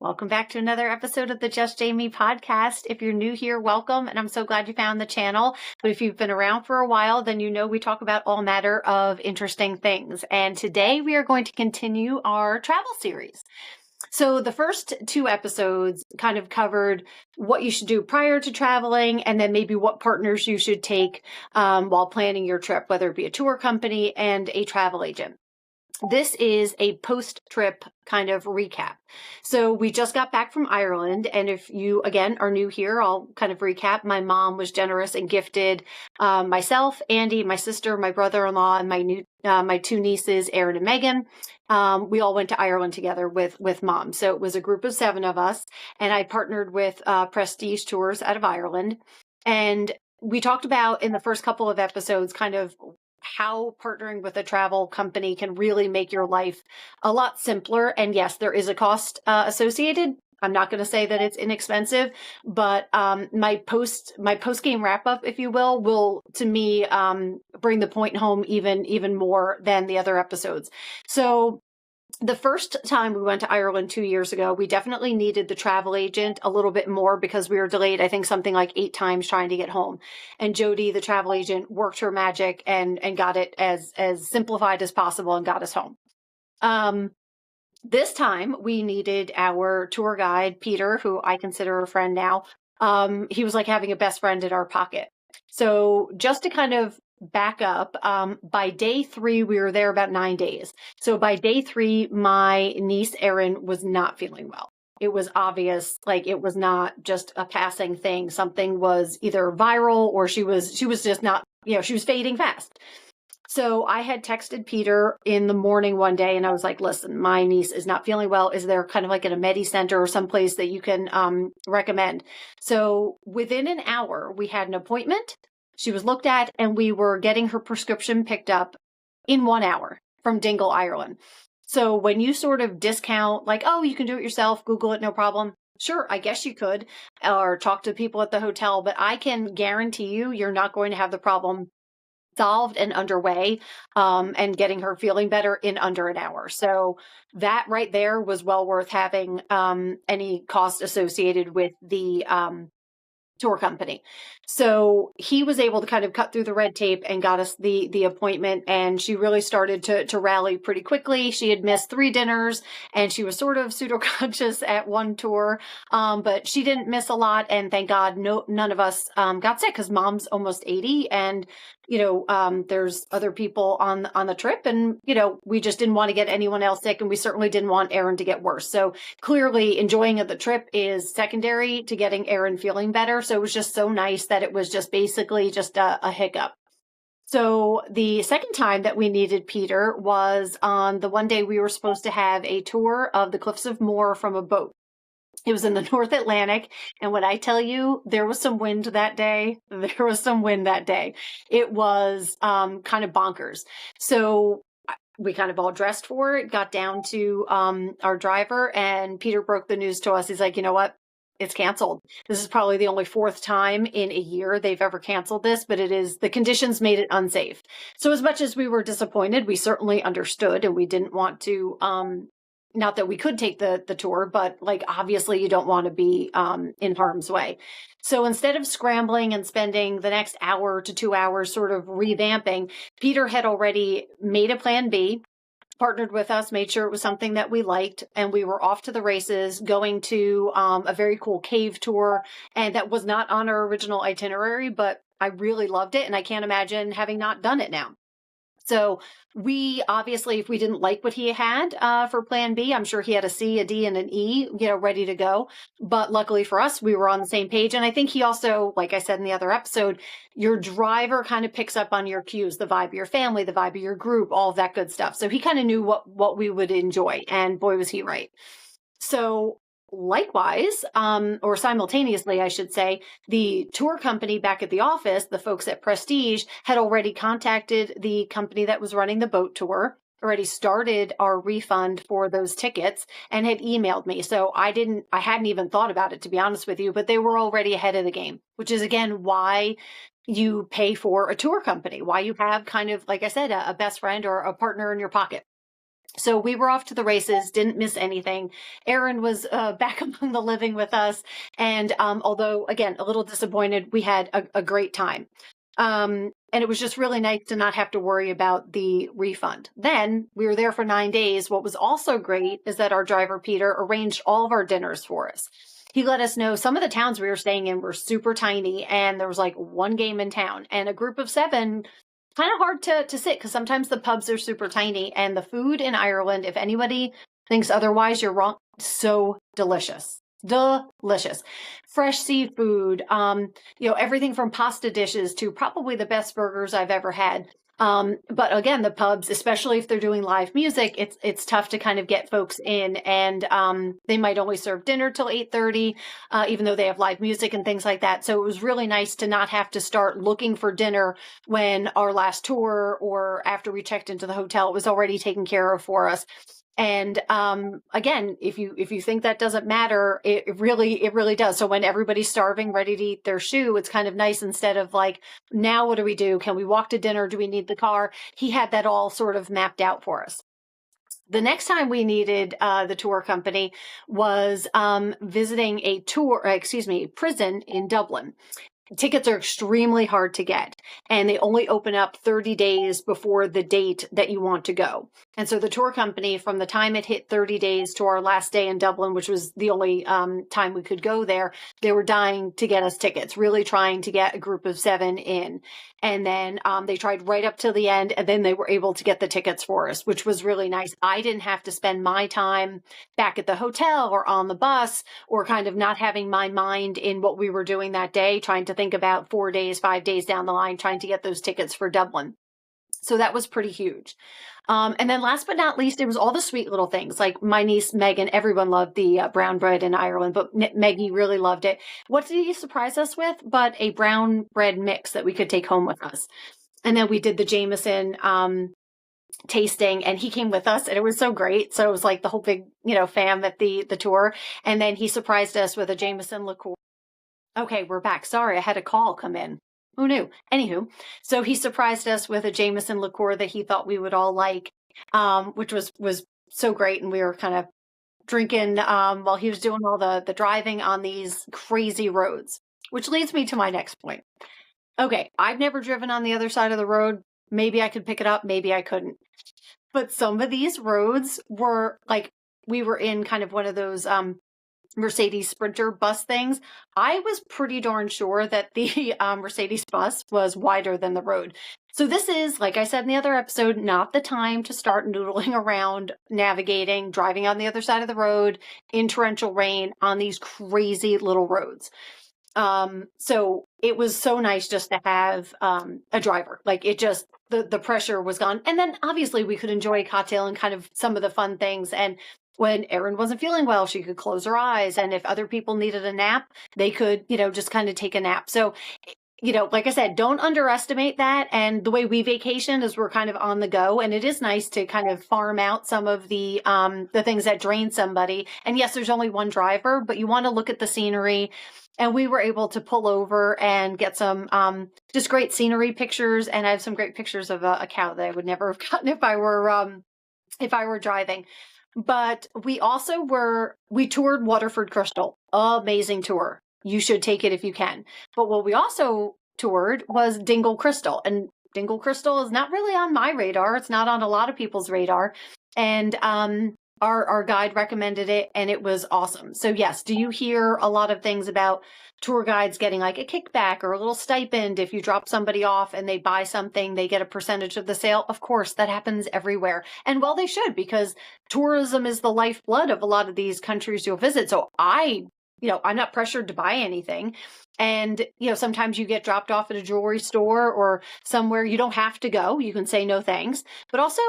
Welcome back to another episode of the Just Jamie podcast. If you're new here, welcome, and I'm so glad you found the channel. But if you've been around for a while, then you know we talk about all matter of interesting things. And today we are going to continue our travel series. So the first two episodes kind of covered what you should do prior to traveling, and then maybe what partners you should take while planning your trip, whether it be a tour company and a travel agent. This is a post-trip kind of recap. So we just got back from Ireland. And if you, again, are new here, I'll kind of recap. My mom was generous and gifted myself, Andy, my sister, my brother-in-law, and my two nieces, Erin and Megan. We all went to Ireland together with mom. So it was a group of 7 of us. And I partnered with Prestige Tours out of Ireland. And we talked about in the first couple of episodes kind of how partnering with a travel company can really make your life a lot simpler. And yes, there is a cost associated. I'm not going to say that it's inexpensive, but my post game wrap up, if you will to me bring the point home even more than the other episodes. So the first time we went to Ireland 2 years ago, we definitely needed the travel agent a little bit more because we were delayed, I think something like 8 times trying to get home. And Jody, the travel agent, worked her magic and got it as simplified as possible and got us home. This time we needed our tour guide, Peter, who I consider a friend now. He was like having a best friend in our pocket. So just to kind of back up, by day 3, we were there about 9 days. So by day 3, my niece Erin was not feeling well. It was obvious, like it was not just a passing thing. Something was either viral or she was just not, she was fading fast. So I had texted Peter in the morning one day and I was like, listen, my niece is not feeling well. Is there kind of like in a Medi Center or someplace that you can recommend? So within an hour, we had an appointment. She was looked at and we were getting her prescription picked up in 1 hour from Dingle, Ireland. So when you sort of discount like, oh, you can do it yourself, Google it, no problem. Sure, I guess you could, or talk to people at the hotel, but I can guarantee you're not going to have the problem solved and underway and getting her feeling better in under an hour. So that right there was well worth having any cost associated with the tour company. So he was able to kind of cut through the red tape and got us the appointment. And she really started to rally pretty quickly. She had missed 3 dinners and she was sort of pseudo-conscious at one tour. But she didn't miss a lot. And thank God none of us got sick because mom's almost 80. And, there's other people on the trip and, we just didn't want to get anyone else sick. And we certainly didn't want Erin to get worse. So clearly enjoying the trip is secondary to getting Erin feeling better. So it was just so nice that it was just basically just a hiccup. So the second time that we needed Peter was on the one day we were supposed to have a tour of the Cliffs of Moher from a boat. It was in the North Atlantic. And when I tell you there was some wind that day, there was some wind that day. It was kind of bonkers. So we kind of all dressed for it, got down to our driver, and Peter broke the news to us. He's like, you know what? It's canceled. This is probably the only 4th time in a year they've ever canceled this, but the conditions made it unsafe. So as much as we were disappointed, we certainly understood and we didn't want to, not that we could take the tour, but like, obviously you don't want to be in harm's way. So instead of scrambling and spending the next hour to 2 hours sort of revamping, Peter had already made a plan B, partnered with us, made sure it was something that we liked, and we were off to the races, going to a very cool cave tour. And that was not on our original itinerary, but I really loved it. And I can't imagine having not done it now. So we obviously, if we didn't like what he had for plan B, I'm sure he had a C, a D, and an E, ready to go. But luckily for us, we were on the same page. And I think he also, like I said in the other episode, your driver kind of picks up on your cues, the vibe of your family, the vibe of your group, all of that good stuff. So he kind of knew what we would enjoy. And boy, was he right. So likewise, or simultaneously, I should say, the tour company back at the office, the folks at Prestige, had already contacted the company that was running the boat tour, already started our refund for those tickets, and had emailed me. So I hadn't even thought about it, to be honest with you, but they were already ahead of the game, which is, again, why you pay for a tour company, why you have kind of, like I said, a best friend or a partner in your pocket. So we were off to the races, didn't miss anything. Aaron was back among the living with us. And although, again, a little disappointed, we had a great time. And it was just really nice to not have to worry about the refund. Then we were there for 9 days. What was also great is that our driver, Peter, arranged all of our dinners for us. He let us know some of the towns we were staying in were super tiny, and there was like one game in town, and a group of 7, kind of hard to sit because sometimes the pubs are super tiny, and the food in Ireland, if anybody thinks otherwise, you're wrong. So delicious. Delicious. Fresh seafood, everything from pasta dishes to probably the best burgers I've ever had. But again, the pubs, especially if they're doing live music, it's tough to kind of get folks in, and they might only serve dinner till 8:30, even though they have live music and things like that. So it was really nice to not have to start looking for dinner when our last tour or after we checked into the hotel. It was already taken care of for us. And again, if you think that doesn't matter, it really does. So when everybody's starving, ready to eat their shoe, it's kind of nice instead of like, now what do we do? Can we walk to dinner? Do we need the car? He had that all sort of mapped out for us. The next time we needed the tour company was visiting a prison in Dublin. Tickets are extremely hard to get, and they only open up 30 days before the date that you want to go. And so the tour company, from the time it hit 30 days to our last day in Dublin, which was the only time we could go there, they were dying to get us tickets, really trying to get a group of 7 in. And then they tried right up till the end, and then they were able to get the tickets for us, which was really nice. I didn't have to spend my time back at the hotel or on the bus, or kind of not having my mind in what we were doing that day, trying to think about 4 days, 5 days down the line, trying to get those tickets for Dublin. So that was pretty huge. And then last but not least, it was all the sweet little things. Like my niece, Megan, everyone loved the brown bread in Ireland, but Maggie really loved it. What did he surprise us with? But a brown bread mix that we could take home with us. And then we did the Jameson tasting, and he came with us, and it was so great. So it was like the whole big, fam at the tour. And then he surprised us with a Jameson liqueur. Okay, we're back. Sorry, I had a call come in. Who knew? Anywho, so he surprised us with a Jameson liqueur that he thought we would all like, which was so great. And we were kind of drinking while he was doing all the driving on these crazy roads, which leads me to my next point. Okay, I've never driven on the other side of the road. Maybe I could pick it up, maybe I couldn't. But some of these roads were like, we were in kind of one of those Mercedes Sprinter bus things. I was pretty darn sure that the Mercedes bus was wider than the road. So this is, like I said in the other episode, not the time to start noodling around, navigating, driving on the other side of the road in torrential rain on these crazy little roads. So it was so nice just to have a driver. Like it just, the pressure was gone. And then obviously we could enjoy a cocktail and kind of some of the fun things. And when Erin wasn't feeling well, she could close her eyes. And if other people needed a nap, they could, just kind of take a nap. So, like I said, don't underestimate that. And the way we vacation is we're kind of on the go. And it is nice to kind of farm out some of the things that drain somebody. And yes, there's only one driver, but you want to look at the scenery. And we were able to pull over and get some just great scenery pictures. And I have some great pictures of a cow that I would never have gotten if I were driving. But we also we toured Waterford Crystal. Amazing tour. You should take it if you can. But what we also toured was Dingle Crystal. And Dingle Crystal is not really on my radar. It's not on a lot of people's radar. And our guide recommended it, and it was awesome. So yes, do you hear a lot of things about tour guides getting like a kickback or a little stipend if you drop somebody off and they buy something, they get a percentage of the sale? Of course, that happens everywhere. And well, they should, because tourism is the lifeblood of a lot of these countries you'll visit. So I'm not pressured to buy anything. And, sometimes you get dropped off at a jewelry store or somewhere you don't have to go. You can say no thanks. But also,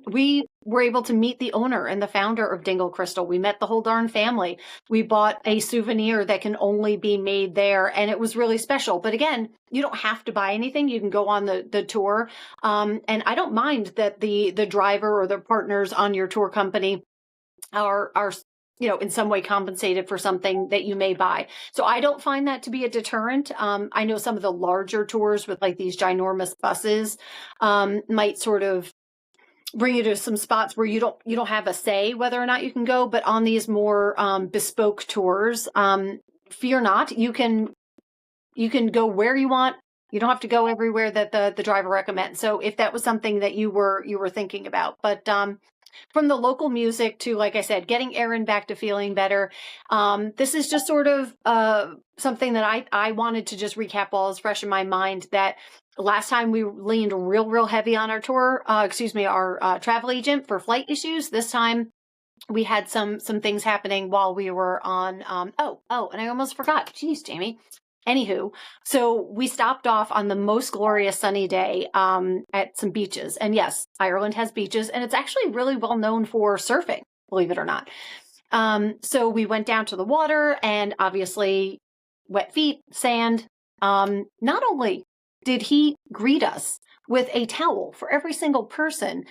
we were able to meet the owner and the founder of Dingle Crystal. We met the whole darn family. We bought a souvenir that can only be made there, and it was really special. But again, you don't have to buy anything. You can go on the tour. And I don't mind that the driver or the partners on your tour company are in some way compensated for something that you may buy. So I don't find that to be a deterrent. I know some of the larger tours with like these ginormous buses might sort of, bring you to some spots where you don't have a say whether or not you can go, but on these more bespoke tours, fear not, you can go where you want. You don't have to go everywhere that the driver recommends. So if that was something that you were thinking about, but from the local music to, like I said, getting Erin back to feeling better. This is just sort of something that I wanted to just recap while it's fresh in my mind, that last time we leaned real heavy on our tour, our travel agent for flight issues. This time we had some things happening while we were on, and I almost forgot. Jeez, Jamie. Anywho, so we stopped off on the most glorious sunny day at some beaches. And yes, Ireland has beaches, and it's actually really well known for surfing, believe it or not. So we went down to the water, and obviously wet feet, sand. Not only did he greet us with a towel for every single person,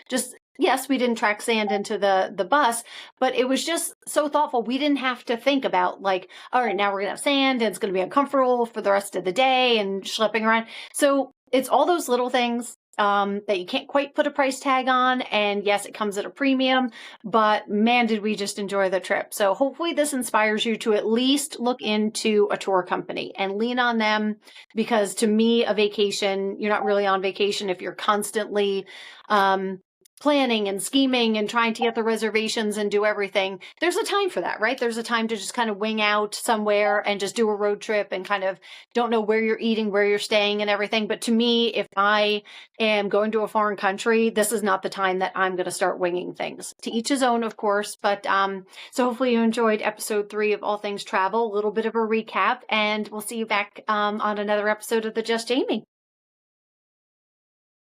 yes, we didn't track sand into the bus, but it was just so thoughtful. We didn't have to think about like, all right, now we're going to have sand and it's going to be uncomfortable for the rest of the day and schlepping around. So it's all those little things that you can't quite put a price tag on. And yes, it comes at a premium, but man, did we just enjoy the trip. So hopefully this inspires you to at least look into a tour company and lean on them, because to me, a vacation, you're not really on vacation if you're constantly planning and scheming and trying to get the reservations and do everything. There's a time for that, right? There's a time to just kind of wing out somewhere and just do a road trip and kind of don't know where you're eating, where you're staying and everything. But to me, if I am going to a foreign country, this is not the time that I'm going to start winging things. To each his own, of course. But so hopefully you enjoyed episode 3 of All Things Travel, a little bit of a recap, and we'll see you back on another episode of the Just Jamie.